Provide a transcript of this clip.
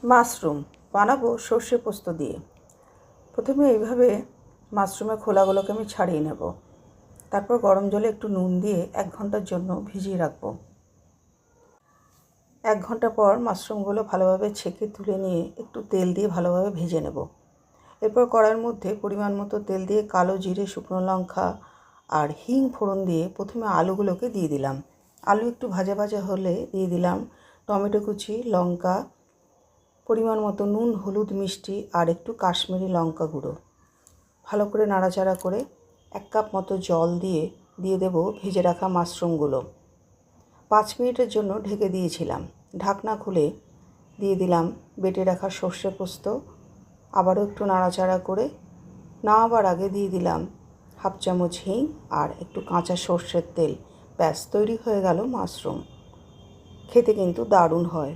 Mushroom বানাবো সর্ষে পোস্ত দিয়ে। প্রথমে এইভাবে মাশরুমের খোলাগুলোকে আমি ছাড়িয়ে নেব। তারপর গরম জলে একটু নুন দিয়ে 1 ঘন্টার জন্য ভিজিয়ে রাখবো। 1 ঘন্টা পর মাশরুমগুলো ভালোভাবে ছেঁকে তুলে নিয়ে একটু তেল দিয়ে ভালোভাবে ভেজে নেব। এরপর কড়াইয়ের মধ্যে পরিমাণ মতো তেল দিয়ে কালো জিরে, শুকনো লঙ্কা আর হিং ফোড়ন দিয়ে প্রথমে আলুগুলোকে দিয়ে দিলাম। আলু একটু ভাজা ভাজা হলে দিয়ে দিলাম টমেটো কুচি, লঙ্কা, পরিমাণ মতো নুন, হলুদ, মিষ্টি আর একটু কাশ্মীরি লঙ্কা গুঁড়ো। ভালো করে নাড়াচাড়া করে 1 কাপ মতো জল দিয়ে দেব ভেজে রাখা মাশরুমগুলো। 5 মিনিটের জন্য ঢেকে দিয়েছিলাম। ঢাকনা খুলে দিয়ে দিলাম বেটে রাখা সর্ষে পোস্ত। আবারও একটু নাড়াচাড়া করে নামাবার আগে দিয়ে দিলাম 1/2 চামচ হিং আর একটু কাঁচা সর্ষের তেল। ব্যাস, তৈরি হয়ে গেল মাশরুম। খেতে কিন্তু দারুণ হয়।